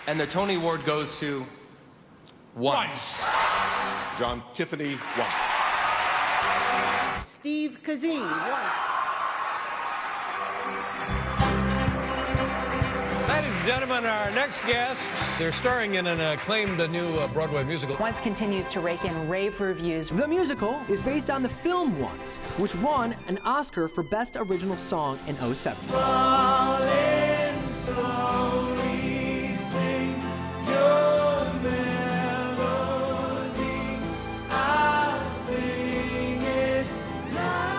And the Tony Award goes to Once. John Tiffany, Once. Steve Kazee, Once. Ladies and gentlemen, our next guest, they're starring in an acclaimed new Broadway musical. Once continues to rake in rave reviews. The musical is based on the film Once, which won an Oscar for Best Original Song in 2007. Falling slowly, sing your melody. I'll sing it loud.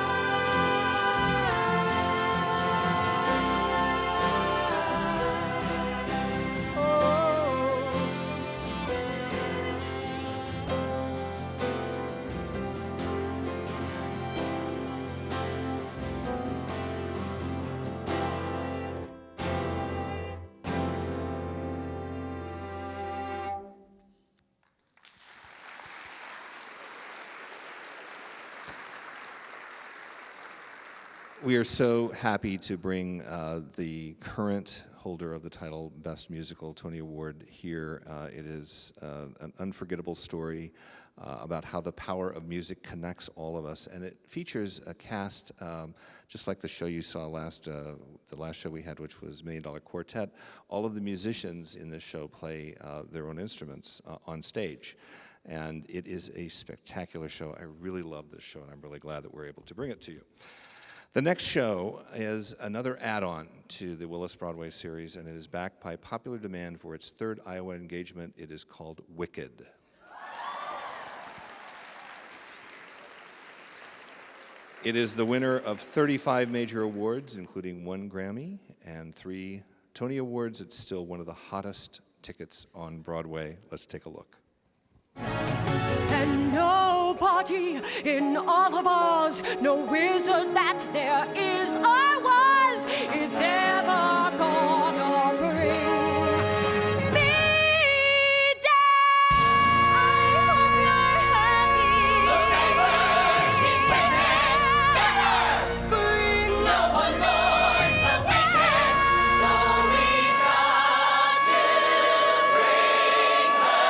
We are so happy to bring the current holder of the title Best Musical Tony Award here. It is an unforgettable story about how the power of music connects all of us, and it features a cast just like the show you saw the last show we had, which was $1 Million Quartet. All of the musicians in this show play their own instruments on stage. And it is a spectacular show. I really love this show, and I'm really glad that we're able to bring it to you. The next show is another add-on to the Willis Broadway series, and it is backed by popular demand for its 3rd Iowa engagement. It is called Wicked. It is the winner of 35 major awards, including 1 Grammy and 3 Tony Awards. It's still one of the hottest tickets on Broadway. Let's take a look. And nobody in all of Oz, no wizard that there is or was, is is ever gonna bring me down. I hope you're happy. The neighbor, she's waiting. Get her. Bring no one knows the weekend, so we got to bring her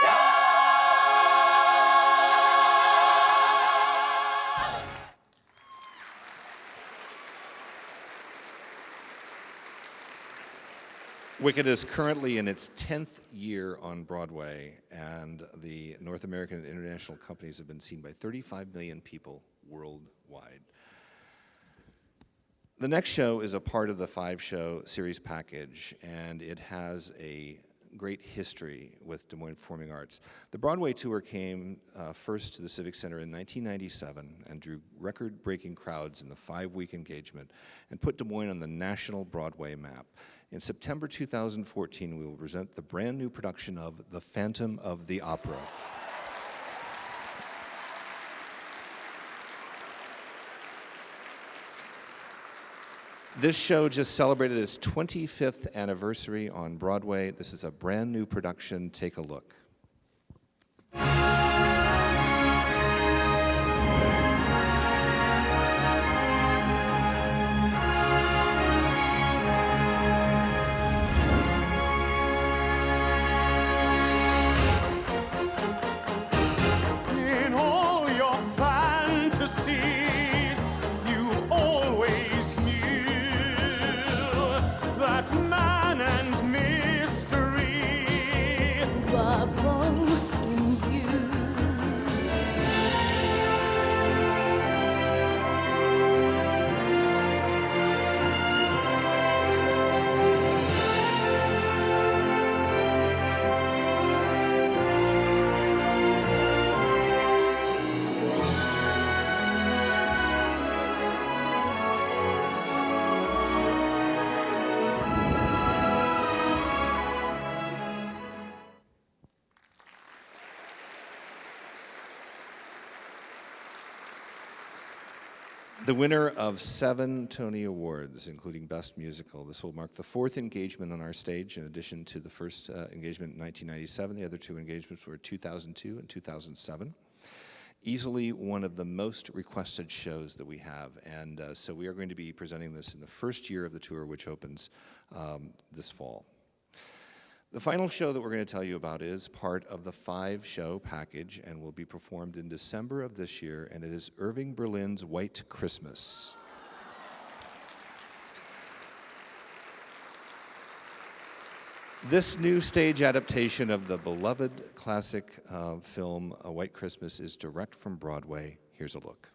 down. Wicked is currently in its 10th year on Broadway, and the North American and international companies have been seen by 35 million people worldwide. The next show is a part of the 5-show series package, and it has a great history with Des Moines Performing Arts. The Broadway tour came first to the Civic Center in 1997 and drew record-breaking crowds in the 5-week engagement and put Des Moines on the national Broadway map. In September 2014, we will present the brand new production of The Phantom of the Opera. This show just celebrated its 25th anniversary on Broadway. This is a brand new production. Take a look. In all your fantasies, you always knew that man and mystery were both in you. The winner of 7 Tony Awards, including Best Musical. This will mark the 4th engagement on our stage, in addition to the first engagement in 1997. The other 2 engagements were 2002 and 2007. Easily one of the most requested shows that we have, and so we are going to be presenting this in the first year of the tour, which opens this fall. The final show that we're going to tell you about is part of the 5-show package and will be performed in December of this year, and it is Irving Berlin's White Christmas. This new stage adaptation of the beloved classic film A White Christmas is direct from Broadway. Here's a look.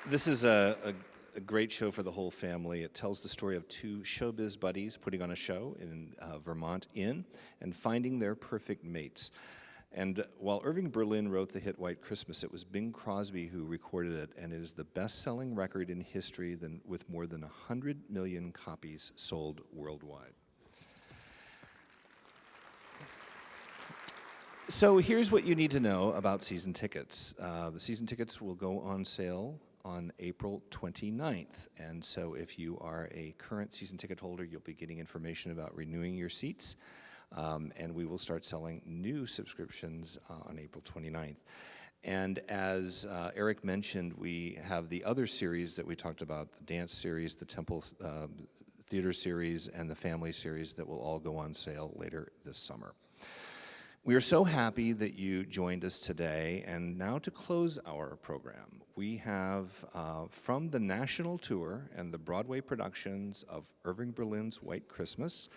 This is a great show for the whole family. It tells the story of 2 showbiz buddies putting on a show in Vermont Inn and finding their perfect mates. And while Irving Berlin wrote the hit White Christmas, it was Bing Crosby who recorded it, and it is the best-selling record in history with more than 100 million copies sold worldwide. So here's what you need to know about season tickets. The season tickets will go on sale on April 29th. And so if you are a current season ticket holder, you'll be getting information about renewing your seats. And we will start selling new subscriptions on April 29th. And as Eric mentioned, we have the other series that we talked about, the dance series, the Temple Theater series, and the family series that will all go on sale later this summer. We are so happy that you joined us today, and now to close our program, we have from the national tour and the Broadway productions of Irving Berlin's White Christmas,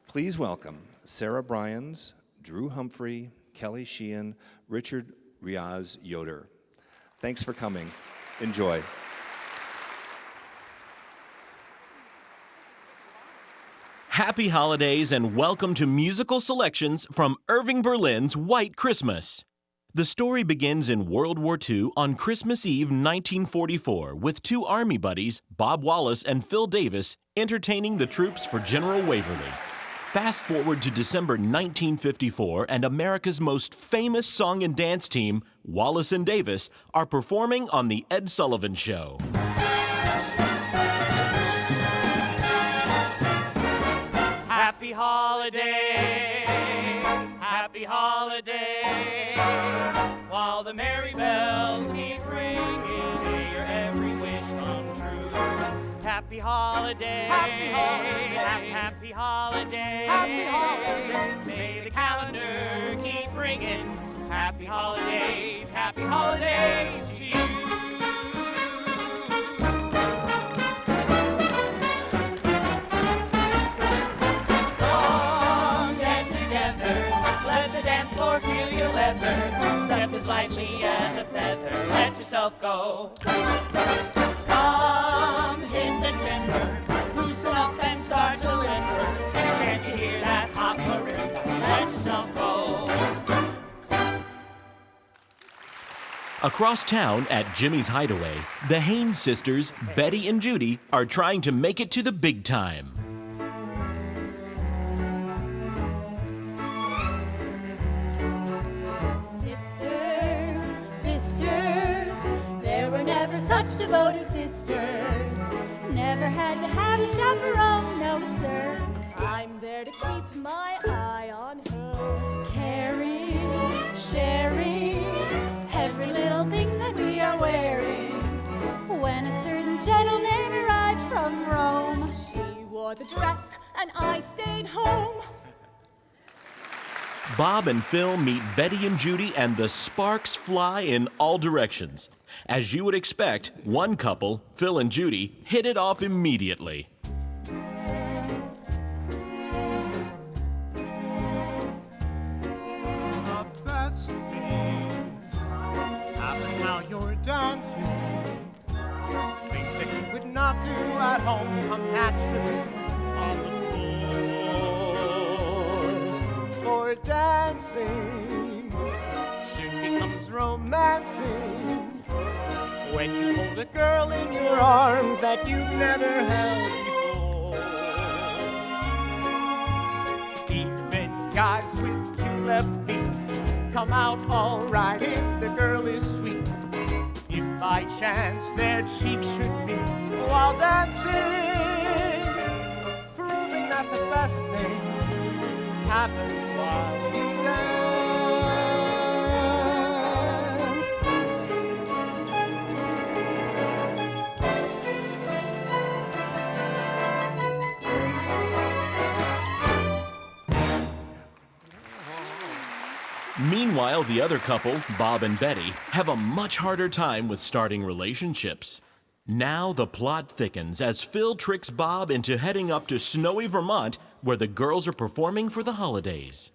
please welcome Sarah Bryans, Drew Humphrey, Kelly Sheehan, Richard Riaz Yoder. Thanks for coming. Enjoy. Happy holidays and welcome to musical selections from Irving Berlin's White Christmas. The story begins in World War II on Christmas Eve 1944 with two Army buddies, Bob Wallace and Phil Davis, entertaining the troops for General Waverly. Fast forward to December 1954 and America's most famous song and dance team, Wallace and Davis, are performing on The Ed Sullivan Show. Happy holiday, happy holiday, while the merry bells keep ringing, may your every wish come true. Happy holiday, happy holiday, happy holiday, happy holiday, may the calendar keep ringing. Happy holidays to you. Floor, feel your leather, step as lightly as a feather, let yourself go. Come, hit the timber, loosen up and start to limber. Can't you hear that hop marimba? Let yourself go. Across town at Jimmy's Hideaway, the Haynes sisters, Betty and Judy, are trying to make it to the big time. Such devoted sisters, never had to have a chaperone, no sir. I'm there to keep my eye on her, caring, sharing every little thing that we are wearing. When a certain gentleman arrived from Rome, she wore the dress and I stayed home. Bob and Phil meet Betty and Judy and the sparks fly in all directions. As you would expect, one couple, Phil and Judy, hit it off immediately. The best things happen while you're dancing. Things that you could not do at home come naturally on the floor. For dancing soon becomes romancing when you hold a girl in your arms that you've never held before. Even guys with two left feet come out all right if the girl is sweet. If by chance their cheeks should meet while dancing, proving that the best things happen while you dance. Meanwhile, the other couple, Bob and Betty, have a much harder time with starting relationships. Now the plot thickens as Phil tricks Bob into heading up to snowy Vermont, where the girls are performing for the holidays.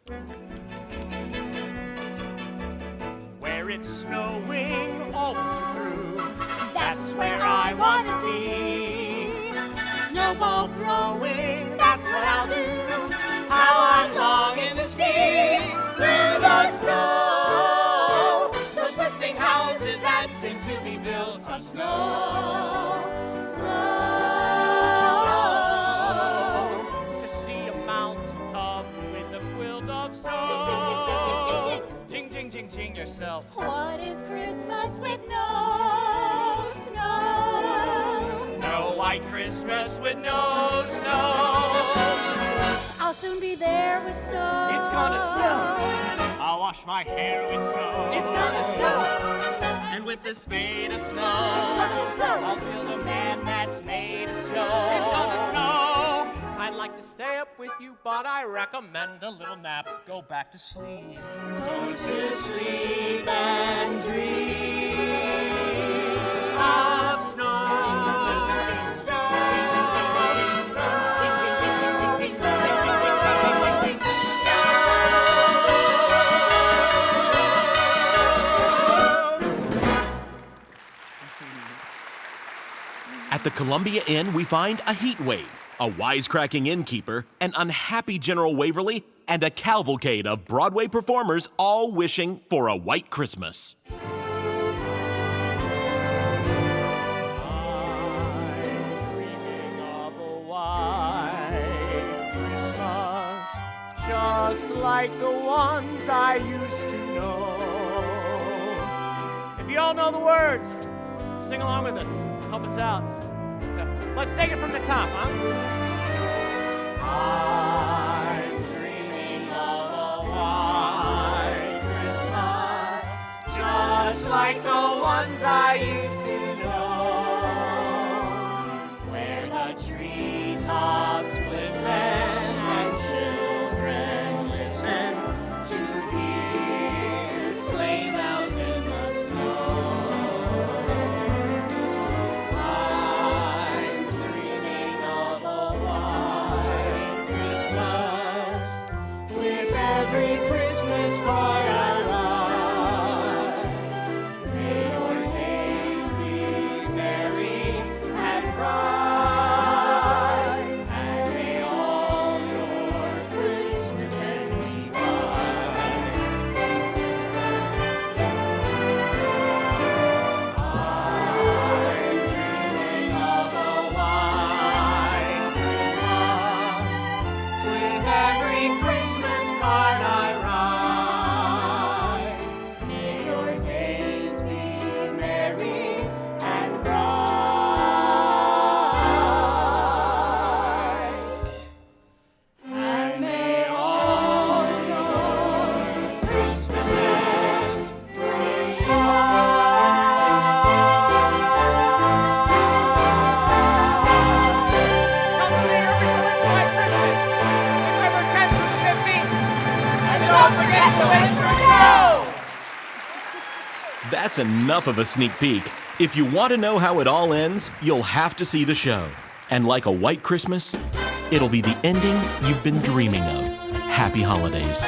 Where it's snowing all through, that's where I want to be. Snowball throwing, that's what I'll do. How I'm longing to ski through the snow. Those glistening houses that seem to be built of snow. To see a mountain covered with a quilt of snow. Jing, jing, jing, jing yourself. What is Christmas with no snow? No white Christmas with no snow. I'll soon be there with snow. It's gonna snow. I'll wash my hair with snow. It's gonna snow. And with the spade of snow, It's gonna snow. I'll build a man that's made of snow. It's gonna snow. I'd like to stay up with you, but I recommend a little nap. Go back to sleep. Go to sleep and dream of snow. At the Columbia Inn, we find a heat wave, a wisecracking innkeeper, an unhappy General Waverly, and a cavalcade of Broadway performers all wishing for a white Christmas. Just like the ones I used to know. If you all know the words, sing along with us. Help us out. Let's take it from the top, huh? I'm dreaming of a white Christmas, just like the ones I used to know, where the treetops glisten and children listen to hear sleigh bells in the snow. I'm dreaming of a white Christmas, with every Christmas card I write. May your days be merry and bright, and may all your Christmases be bright. I'm dreaming of a white Christmas, with every Christmas card I write. May your days be merry and bright, and may all your Christmases be That's enough of a sneak peek. If you want to know how it all ends, you'll have to see the show. And like a white Christmas, it'll be the ending you've been dreaming of. Happy holidays.